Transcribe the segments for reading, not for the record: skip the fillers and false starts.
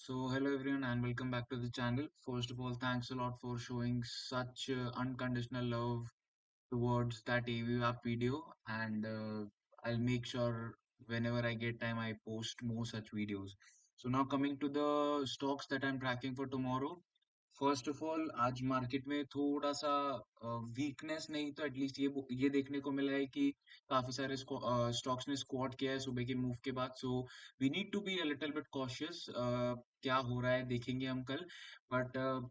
Hello everyone and welcome back to the channel. First of all, thanks a lot for showing such unconditional love towards that AV app video, and I'll make sure whenever I get time I post more such videos. So now coming to the stocks that I'm tracking for tomorrow. First of all आज market में थोड़ा सा weakness नहीं तो at least ये देखने को मिला है कि काफी सारे स्टॉक्स ने स्क्वाट किया है सुबह के मूव के बाद. So we need to be a little bit cautious. क्या हो रहा है देखेंगे हम कल. बट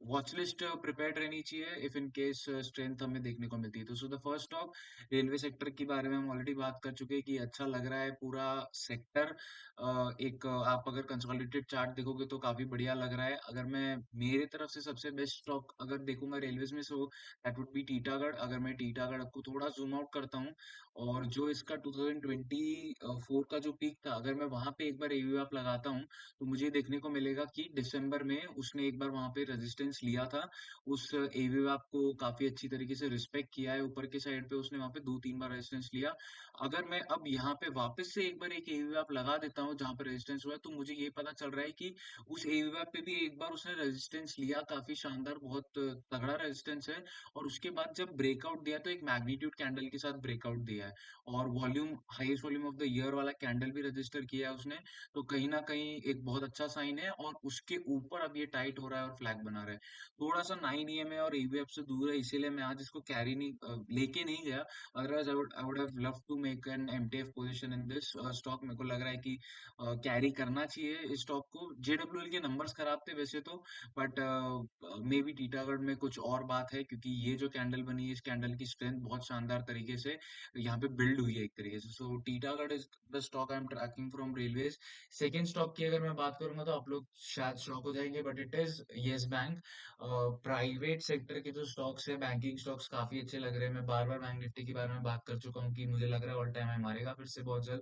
वॉच लिस्ट प्रिपेयर्ड रहनी चाहिए इफ इन केस स्ट्रेंथ हमें देखने को मिलती है. तो so the first top railway sector के बारे में हम ऑलरेडी बात कर चुके हैं कि अच्छा लग रहा है पूरा सेक्टर. एक आप अगर कंसोलिडेटेड चार्ट देखोगे तो काफी बढ़िया लग रहा है. अगर मैं मेरे तरफ से सबसे बेस्ट स्टॉक अगर देखूंगा रेलवेज में, so that would be Titagarh. अगर मैं टीटागढ़ को थोड़ा जूम आउट करता हूँ और जो इसका 2024 का जो पीक था, अगर मैं वहां पे एक बार एवी आप लगाता हूँ तो मुझे देखने को मिलेगा कि दिसंबर में उसने एक बार वहां पे रेजिस्टेंस लिया था. उस एवीएप को काफी अच्छी तरीके से रिस्पेक्ट किया है. ऊपर के साइड पे उसने वहां पे दो तीन बार रेजिस्टेंस लिया. अगर मैं अब यहाँ पे वापस से एक बार एक एवीएप लगा देता हूँ जहां पे रेजिस्टेंस हुआ है, तो मुझे ये पता चल रहा है कि उस एवीएप पे भी एक बार उसने रेजिस्टेंस लिया. काफी शानदार, बहुत तगड़ा रेजिस्टेंस है. और उसके बाद जब ब्रेकआउट दिया तो एक मैग्नीट्यूड कैंडल के साथ ब्रेकआउट दिया है. और volume, highest volume of the year वाला कैंडल भी रजिस्टर किया है उसने. तो कहीं ना कहीं एक बहुत अच्छा साइन है. और उसके ऊपर अब ये टाइट हो रहा है और फ्लैग बना रहा है. थोड़ा सा 9 EMA और एवीएफ से दूर है, इसीलिए मैं आज इसको कैरी नहीं लेके नहीं गया. Otherwise I would have love to make an MTF position in this stock. मेरे को लग रहा है कि कैरी करना चाहिए इस स्टॉक को. जेडब्ल्यूएल के नंबर्स खराब थे वैसे तो, बट मे बी टीटागढ़ में कुछ और बात है, क्योंकि ये जो कैंडल बनी है इस कैंडल की स्ट्रेंथ बहुत शानदार तरीके से यहाँ पे बिल्ड हुई है एक तरीके से. So Titagarh is the stock I am tracking from railways. Second stock की अगर मैं बात करूंगा तो आप लोग शायद शॉक हो जाएंगे, but it is yes bank. Private sector के जो स्टॉक्स है, बैंकिंग स्टॉक्स काफी अच्छे लग रहे हैं. मैं बार बार बैंक निफ्टी के बारे में बात कर चुका हूँ कि मुझे लग रहा है ऑल टाइम हाई मारेगा फिर से बहुत जल्द.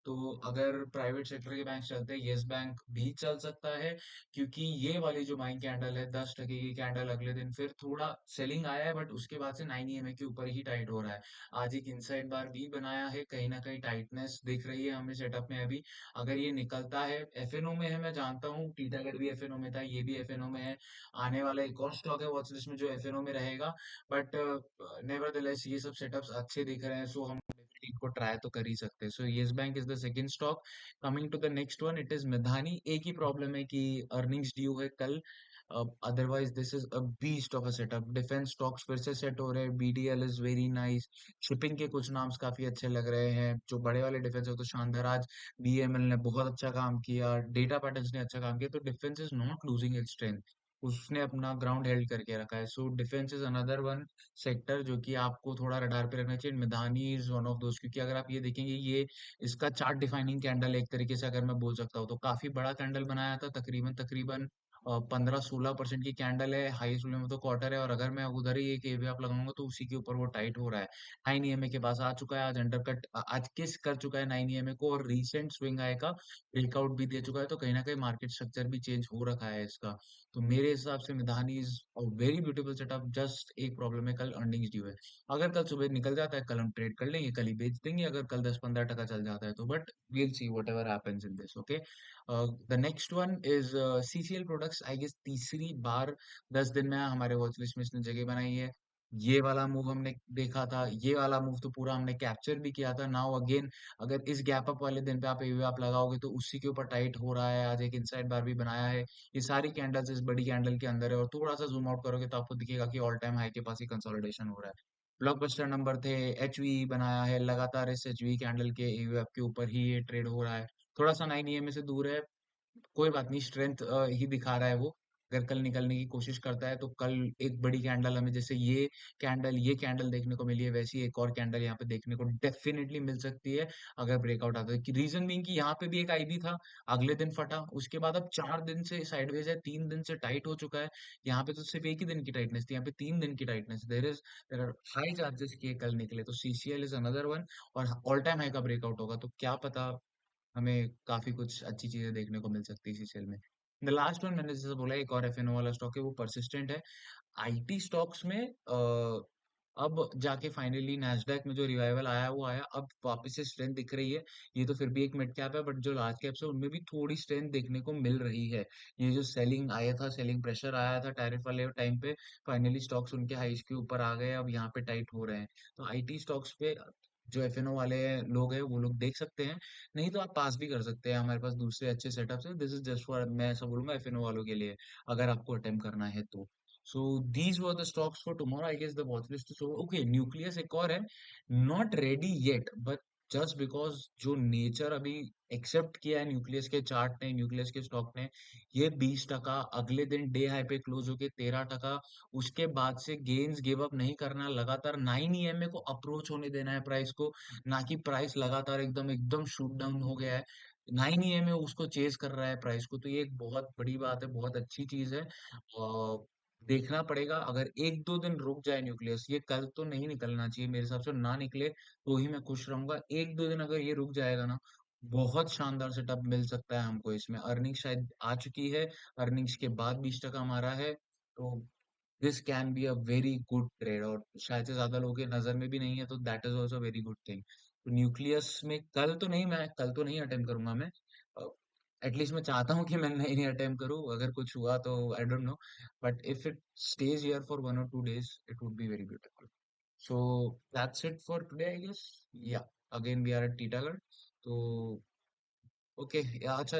तो अगर प्राइवेट सेक्टर के बैंक चलते हैं, यस बैंक भी चल सकता है. क्योंकि ये वाली जो बाइंग कैंडल है 10 टके की कैंडल, अगले दिन फिर थोड़ा सेलिंग आया है, बट उसके बाद से 9 EMA के ऊपर ही टाइट हो रहा है. आज एक इनसाइड बार भी बनाया है, कहीं ना कहीं टाइटनेस दिख रही है हमें सेटअप में अभी. अगर ये निकलता है, एफएनओ में है, मैं जानता हूँ टीटागढ़ भी एफएनओ में था, ये भी एफएनओ में है. आने वाला एक और स्टॉक है वॉच लिस्ट में जो एफएनओ में रहेगा. बट नेवरदलेस ये सब सेटअप्स अच्छे दिख रहे हैं, सो हम डेफिनेटली इनको ट्राई तो कर ही सकते हैं. So Yes Bank is the second stock. Coming to the next one, it is Midhani. एक ही प्रॉब्लम है कि अर्निंग्स ड्यू है कल. Otherwise this is a beast of a setup. Defence stocks फिर से सेट हो रहे हैं. BDL is very nice. Shipping के कुछ नाम्स काफी अच्छे लग रहे हैं. जो बड़े वाले डिफेंस है तो शानदार. आज बीएमएल ने बहुत अच्छा काम किया, डेटा पैटर्न्स ने अच्छा काम किया. तो defence is not losing its strength, उसने अपना ग्राउंड हेल्ड करके रखा है. So defence is another one sector जो कि आपको थोड़ा रडार पे रखना चाहिए. मिधानी इज वन ऑफ दोस्त, क्योंकि अगर आप ये देखेंगे ये इसका चार्ट डिफाइनिंग कैंडल एक तरीके से अगर मैं बोल सकता हूँ तो काफी बड़ा कैंडल बनाया था. तकरीबन तकरीबन 15-16% की कैंडल है. Highest volume of the quarter है. और अगर मैं उधर ही एक एवीएफ लगाऊंगा तो उसी के ऊपर वो टाइट हो रहा है. 9 EMA के पास आ चुका है. आज अंडरकट आज किस कर चुका है 9 EMA को, और रीसेंट स्विंग आए का ब्रेकआउट भी दे चुका है. तो कहीं ना कहीं मार्केट स्ट्रक्चर भी चेंज हो रखा है इसका. तो मेरे हिसाब से Midhani is very beautiful setup. Just एक प्रॉब्लम है, कल अर्निंग्स ड्यू है. अगर कल सुबह निकल जाता है, कल हम ट्रेड कर लेंगे, कल ही बेच देंगे. अगर कल 10-15 टका चल जाता है तो, but we'll see whatever happens in this. Okay. The next one is CCL products. I guess तीसरी बार 10 दिन में हमारे वॉच लिस्ट में इसने जगह बनाई है. ये वाला मूव हमने देखा था, ये वाला मूव तो पूरा हमने कैप्चर भी किया था. नाउ अगेन अगर इस गैप अप वाले दिन पे आप एवी आप लगाओगे तो उसी के ऊपर टाइट हो रहा है. आज एक इनसाइड बार भी बनाया है. ये सारी कैंडल्स इस बड़ी कैंडल के अंदर है. और थोड़ा सा जूम आउट करोगे तो आपको दिखेगा कि ऑल टाइम हाई के पास ही कंसोलिडेशन हो रहा है. ब्लॉकबस्टर नंबर थे. एचवी बनाया है, लगातार इस एचवी कैंडल के एवी के ऊपर ही ये ट्रेड हो रहा है. थोड़ा सा 9 EMA से दूर है. कोई बात नहीं, स्ट्रेंथ ही दिखा रहा है वो. अगर कल निकलने की कोशिश करता है तो कल एक बड़ी कैंडल हमें, जैसे ये कैंडल देखने को मिली है, वैसी एक और कैंडल यहाँ पे देखने को डेफिनेटली मिल सकती है अगर ब्रेकआउट आता है. रीजन बीइंग कि यहाँ पे भी एक आईबी था, अगले दिन फटा. उसके बाद अब 4 दिन से साइडवेज है, 3 दिन से टाइट हो चुका है. यहाँ पे तो सिर्फ एक ही दिन की टाइटनेस थी, यहाँ पे 3 दिन की tightness. There are high charges कि ये कल निकले. तो सीसीएल इज अनदर वन. और ऑल टाइम हाई का ब्रेकआउट होगा तो क्या पता, हमें काफी कुछ अच्छी चीजें देखने को मिल सकती है सीसीएल में. द लास्ट वन मैंने जैसे बोला, एक और एफएनओ वाला स्टॉक है, वो परसिस्टेंट है. आईटी स्टॉक्स में अब जाके फाइनली नैस्डैक में जो रिवाइवल आया वो आया, अब वापस से स्ट्रेंथ दिख रही है। ये तो फिर भी एक मिड कैप है, बट जो लार्ज कैप्स है उनमें भी थोड़ी स्ट्रेंथ देखने को मिल रही है। ये जो सेलिंग आया था, सेलिंग प्रेशर आया था टैरिफ वाले टाइम पे, फाइनली स्टॉक्स उनके हाइज के ऊपर आ गए, अब यहाँ पे टाइट हो रहे हैं। तो आईटी स्टॉक्स पे जो एफएनओ वाले लोग हैं वो लोग देख सकते हैं, नहीं तो आप पास भी कर सकते हैं। हमारे पास दूसरे अच्छे सेटअप्स है, दिस इज जस्ट फॉर, मैं ऐसा बोलूंगा एफएनओ वालों के लिए, अगर आपको अटेम्प्ट करना है तो। So these were the stocks for tomorrow. I guess the watch list is over. Okay, Nucleus एक और है, not ready yet, but just because जो नेचर अभी एक्सेप्ट किया है न्यूक्लियस के चार्ट ने, न्यूक्लियस के स्टॉक ने, ये 20%, अगले दिन डे हाई पे क्लोज होके 13%, उसके बाद से गेन्स गिव अप नहीं करना, लगातार 9 EMA को अप्रोच होने देना है प्राइस को, ना कि प्राइस लगातार एकदम एकदम शूट डाउन हो गया है। 9 EMA उसको चेज कर रहा है प्राइस को, तो ये एक बहुत बड़ी बात है, बहुत अच्छी चीज है। और देखना पड़ेगा, अगर एक दो दिन रुक जाए न्यूक्लियस, ये कल तो नहीं निकलना चाहिए मेरे हिसाब से, ना निकले तो ही मैं खुश रहूंगा। एक दो दिन अगर ये रुक जाएगा ना, बहुत शानदार सेटअप मिल सकता है हमको इसमें। अर्निंग शायद आ चुकी है, अर्निंग्स के बाद 20% हमारा है, तो this can be a very good trade, और शायद से ज्यादा लोगों के नजर में भी नहीं है, तो that is also very good thing. तो न्यूक्लियस में कल तो नहीं, मैं कल तो नहीं अटेम्प्ट करूंगा मैं, एटलीस्ट मैं चाहता हूँ कि मैं नहीं अटेम्प्ट करूँ, अगर कुछ हुआ तो I don't know, but if it stays here for 1 or 2 days it would be very beautiful. So that's it for today I guess. Yeah again we are at Titagarh. तो ओके, अच्छा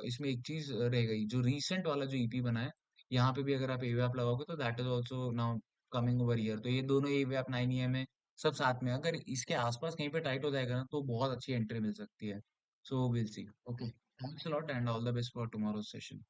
इसमें एक चीज रह गई, जो रीसेंट वाला जो ईपी बना है, यहाँ पे भी अगर आप एवीएप लगाओगे तो that is also now coming over year, तो ये दोनों एवीएप 9 EM है, सब साथ में, अगर इसके आसपास कहीं पे टाइट हो जाएगा ना तो बहुत अच्छी एंट्री मिल सकती है। So will see. Okay, thanks a lot and all the best for tomorrow session.